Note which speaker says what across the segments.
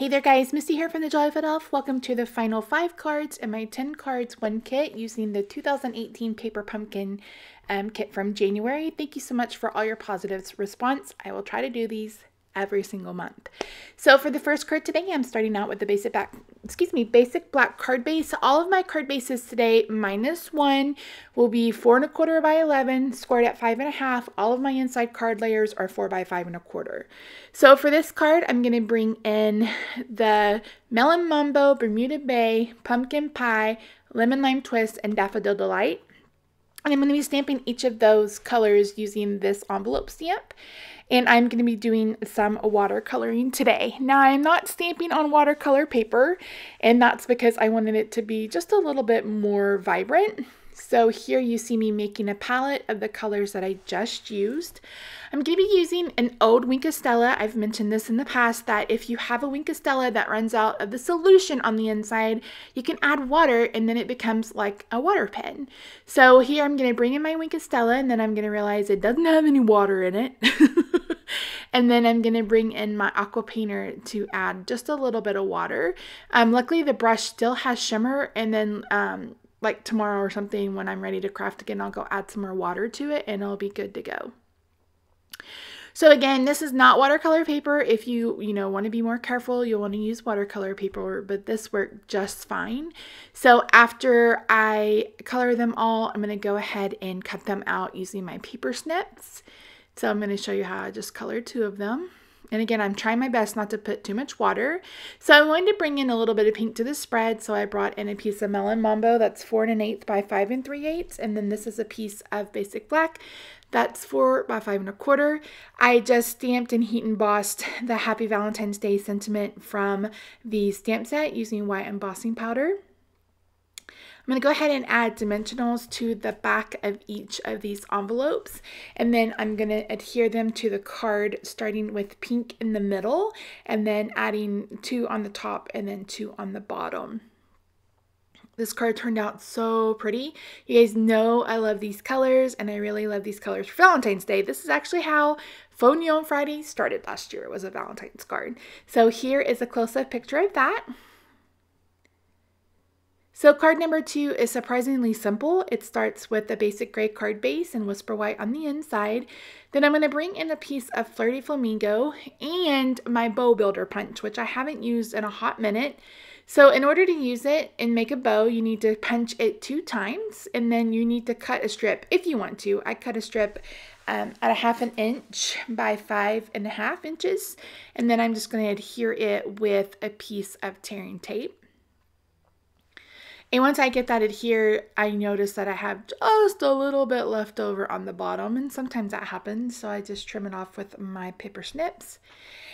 Speaker 1: Hey there guys, Misty here from TheJollyFatElf. Welcome to the final 5 cards in my 10 cards 1 kit using the 2018 Paper Pumpkin kit from January. Thank you so much for all your positive response. I will try to do these every single month. So for the first card today, I'm starting out with the basic black card base. All of my card bases today, -1, will be 4 1/4 by 11, scored at 5 1/2. All of my inside card layers are 4 by 5 1/4. So for this card, I'm going to bring in the Melon Mambo, Bermuda Bay, Pumpkin Pie, Lemon Lime Twist, and Daffodil Delight. And I'm going to be stamping each of those colors using this envelope stamp. And I'm going to be doing some watercoloring today. Now, I'm not stamping on watercolor paper, and that's because I wanted it to be just a little bit more vibrant. So here you see me making a palette of the colors that I just used. I'm going to be using an old Wink of Stella. I've mentioned this in the past that if you have a Wink of Stella that runs out of the solution on the inside, you can add water and then it becomes like a water pen. So here I'm going to bring in my Wink of Stella and then I'm going to realize it doesn't have any water in it. And then I'm going to bring in my aqua painter to add just a little bit of water. Luckily the brush still has shimmer, and then like tomorrow or something when I'm ready to craft again, I'll go add some more water to it and it'll be good to go. So again, this is not watercolor paper. If you want to be more careful, you'll want to use watercolor paper, but this worked just fine. So after I color them all, I'm going to go ahead and cut them out using my paper snips. So I'm going to show you how I just colored 2 of them. And again, I'm trying my best not to put too much water. So I'm going to bring in a little bit of pink to the spread. So I brought in a piece of Melon Mambo that's 4 1/8 by 5 3/8. And then this is a piece of basic black that's 4 by 5 1/4. I just stamped and heat embossed the Happy Valentine's Day sentiment from the stamp set using white embossing powder. I'm going to go ahead and add dimensionals to the back of each of these envelopes, and then I'm going to adhere them to the card starting with pink in the middle and then adding 2 on the top and then 2 on the bottom. This card turned out so pretty. You guys know I love these colors, and I really love these colors for Valentine's Day. This is actually how Faux Neon Friday started last year. It was a Valentine's card. So here is a close-up picture of that. So card number 2 is surprisingly simple. It starts with the basic gray card base and Whisper White on the inside. Then I'm going to bring in a piece of Flirty Flamingo and my bow builder punch, which I haven't used in a hot minute. So in order to use it and make a bow, you need to punch it 2 times, and then you need to cut a strip if you want to. I cut a strip at 1/2 inch by 5 1/2 inches, and then I'm just going to adhere it with a piece of tearing tape. And once I get that adhered, I notice that I have just a little bit left over on the bottom, and sometimes that happens, so I just trim it off with my paper snips.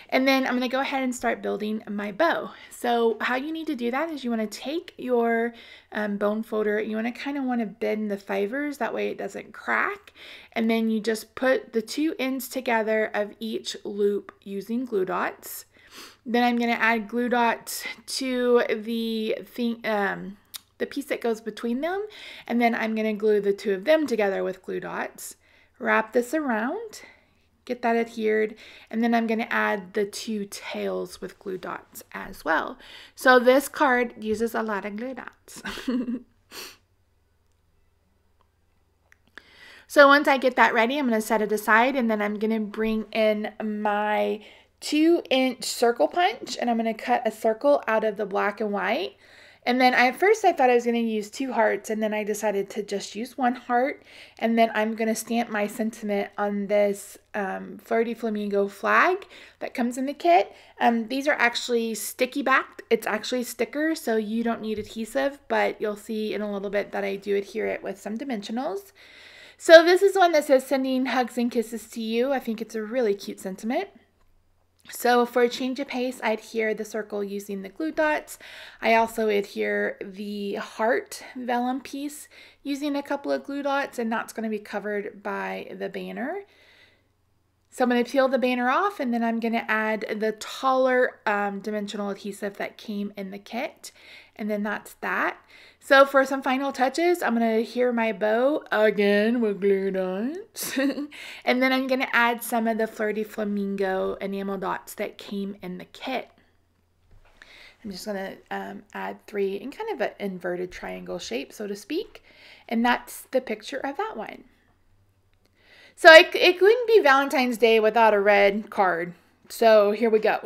Speaker 1: And then I'm going to go ahead and start building my bow. So how you need to do that is you want to take your bone folder, you want to kind of want to bend the fibers, that way it doesn't crack, and then you just put the 2 ends together of each loop using glue dots. Then I'm going to add glue dots to the piece that goes between them, and then I'm going to glue the 2 of them together with glue dots. Wrap this around, get that adhered, and then I'm going to add the 2 tails with glue dots as well. So this card uses a lot of glue dots. So once I get that ready, I'm going to set it aside, and then I'm going to bring in my 2-inch circle punch, and I'm going to cut a circle out of the black and white. And then at first I thought I was going to use 2 hearts, and then I decided to just use 1 heart. And then I'm going to stamp my sentiment on this Flirty Flamingo flag that comes in the kit. These are actually sticky backed. It's actually sticker, so you don't need adhesive, but you'll see in a little bit that I do adhere it with some dimensionals. So this is one that says sending hugs and kisses to you. I think it's a really cute sentiment. So for a change of pace, I adhere the circle using the glue dots. I also adhere the heart vellum piece using a couple of glue dots, and that's going to be covered by the banner. So I'm going to peel the banner off, and then I'm going to add the taller dimensional adhesive that came in the kit. And then that's that. So for some final touches, I'm going to adhere my bow again with glue dots. And then I'm going to add some of the Flirty Flamingo enamel dots that came in the kit. I'm just going to add 3 in kind of an inverted triangle shape, so to speak. And that's the picture of that one. So it couldn't be Valentine's Day without a red card. So here we go.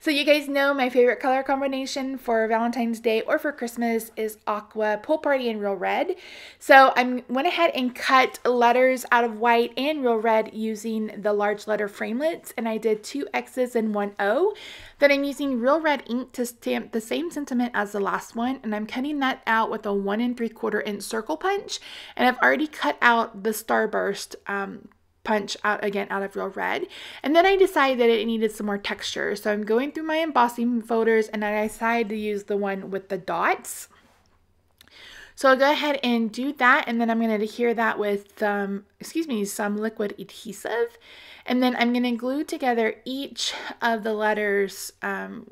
Speaker 1: So you guys know my favorite color combination for Valentine's Day or for Christmas is Aqua, Pool Party, and Real Red. So I went ahead and cut letters out of white and Real Red using the large letter framelits, and I did 2 X's and 1 O. Then I'm using Real Red ink to stamp the same sentiment as the last one, and I'm cutting that out with a 1 3/4 inch circle punch, and I've already cut out the starburst punch out of Real Red. And then I decided that it needed some more texture, so I'm going through my embossing folders and I decided to use the one with the dots. So I'll go ahead and do that, and then I'm going to adhere that with some liquid adhesive, and then I'm going to glue together each of the letters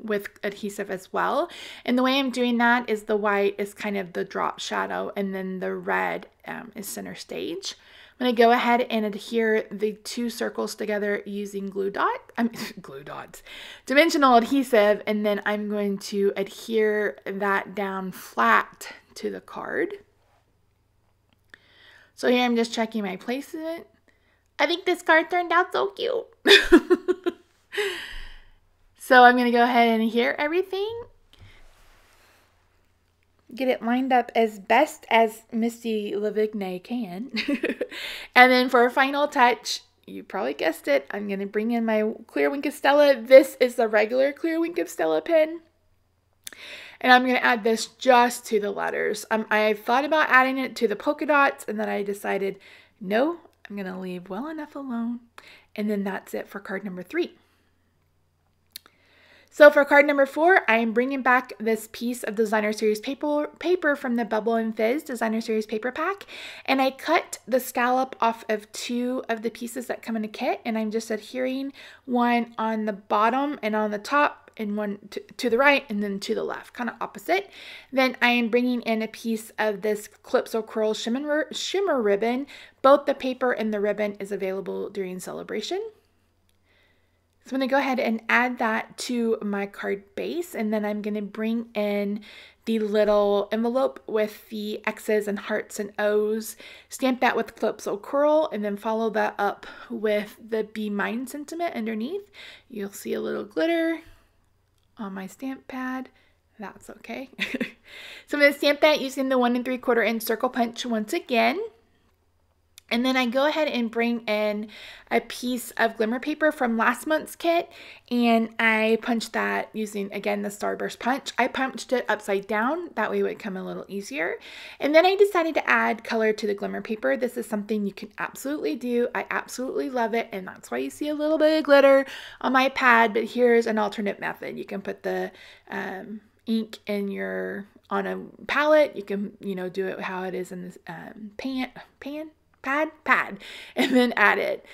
Speaker 1: with adhesive as well. And the way I'm doing that is the white is kind of the drop shadow, and then the red is center stage. I'm going to go ahead and adhere the 2 circles together using dimensional adhesive, and then I'm going to adhere that down flat to the card. So here I'm just checking my placement. I think this card turned out so cute. So I'm going to go ahead and adhere everything. Get it lined up as best as Misty Lavigne can. And then for a final touch, you probably guessed it, I'm going to bring in my clear Wink of Stella. This is the regular clear Wink of Stella pen. And I'm going to add this just to the letters. I thought about adding it to the polka dots, and then I decided, no, I'm going to leave well enough alone. And then that's it for card number 3. So for card number 4, I am bringing back this piece of Designer Series paper from the Bubble and Fizz Designer Series paper pack, and I cut the scallop off of 2 of the pieces that come in a kit, and I'm just adhering one on the bottom and on the top, and one to the right and then to the left, kind of opposite. Then I am bringing in a piece of this Calypso Curl shimmer ribbon. Both the paper and the ribbon is available during celebration. So I'm going to go ahead and add that to my card base, and then I'm going to bring in the little envelope with the X's and hearts and O's, stamp that with Calypso Curl, and then follow that up with the Be Mine sentiment underneath. You'll see a little glitter on my stamp pad. That's okay. So I'm going to stamp that using the 1 3/4 inch circle punch once again. And then I go ahead and bring in a piece of glimmer paper from last month's kit, and I punch that using, again, the Starburst punch. I punched it upside down, that way it would come a little easier. And then I decided to add color to the glimmer paper. This is something you can absolutely do. I absolutely love it, and that's why you see a little bit of glitter on my pad, but here's an alternate method. You can put the ink in on a palette. You can, do it how it is in this pad, and then add it.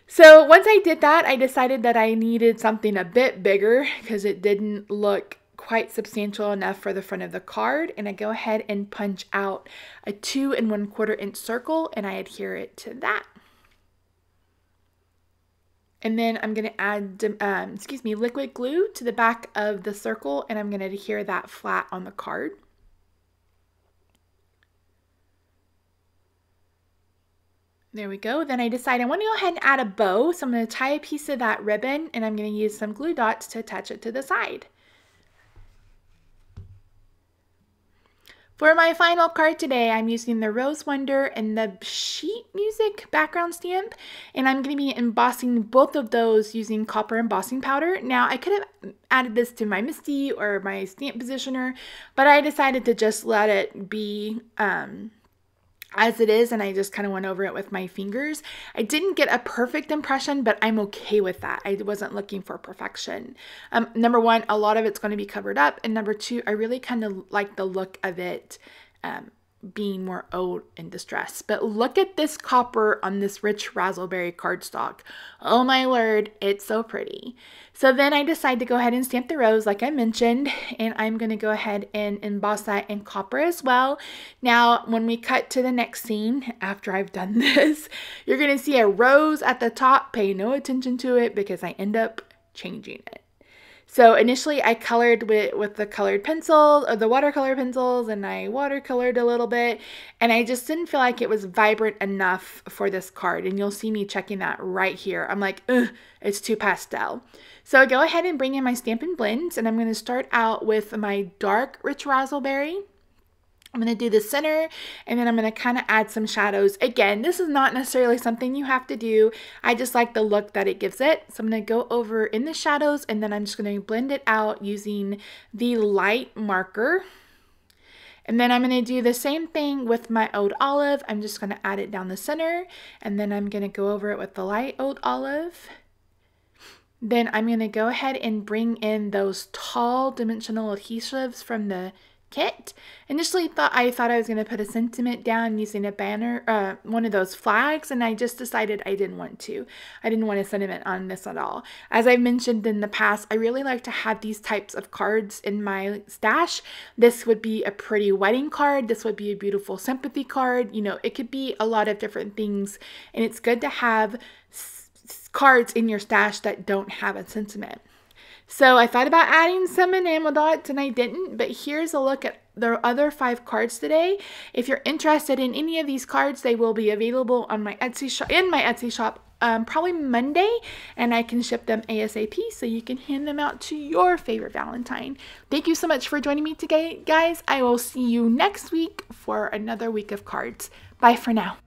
Speaker 1: So once I did that, I decided that I needed something a bit bigger because it didn't look quite substantial enough for the front of the card, and I go ahead and punch out a 2 1/4 inch circle, and I adhere it to that. And then I'm going to add liquid glue to the back of the circle, and I'm going to adhere that flat on the card. There we go. Then I decide I want to go ahead and add a bow. So I'm going to tie a piece of that ribbon, and I'm going to use some glue dots to attach it to the side. For my final card today, I'm using the Rose Wonder and the Sheet Music background stamp, and I'm going to be embossing both of those using copper embossing powder. Now, I could have added this to my Misty or my stamp positioner, but I decided to just let it be as it is, and I just kind of went over it with my fingers. I didn't get a perfect impression, but I'm okay with that. I wasn't looking for perfection. Number 1, a lot of it's going to be covered up, and number 2, I really kind of like the look of it being more old and distressed. But look at this copper on this rich raspberry cardstock. Oh my word, it's so pretty. So then I decide to go ahead and stamp the rose like I mentioned, and I'm going to go ahead and emboss that in copper as well. Now, when we cut to the next scene, after I've done this, you're going to see a rose at the top. Pay no attention to it because I end up changing it. So initially I colored with the colored pencil or the watercolor pencils, and I watercolored a little bit, and I just didn't feel like it was vibrant enough for this card. And you'll see me checking that right here. I'm like, ugh, it's too pastel. So I go ahead and bring in my Stampin' Blends, and I'm going to start out with my dark Rich Razzleberry. I'm going to do the center, and then I'm going to kind of add some shadows. Again, this is not necessarily something you have to do. I just like the look that it gives it. So I'm going to go over in the shadows, and then I'm just going to blend it out using the light marker. And then I'm going to do the same thing with my Oud Olive. I'm just going to add it down the center, and then I'm going to go over it with the light Oud Olive. Then I'm going to go ahead and bring in those tall dimensional adhesives from the kit. Initially I thought I was going to put a sentiment down using a banner, one of those flags, and I just decided I didn't want to. I didn't want a sentiment on this at all. As I've mentioned in the past, I really like to have these types of cards in my stash. This would be a pretty wedding card. This would be a beautiful sympathy card. You know, it could be a lot of different things, and it's good to have cards in your stash that don't have a sentiment. So I thought about adding some enamel dots, and I didn't, but here's a look at the other 5 cards today. If you're interested in any of these cards, they will be available on my Etsy shop, probably Monday, and I can ship them ASAP so you can hand them out to your favorite Valentine. Thank you so much for joining me today, guys. I will see you next week for another week of cards. Bye for now.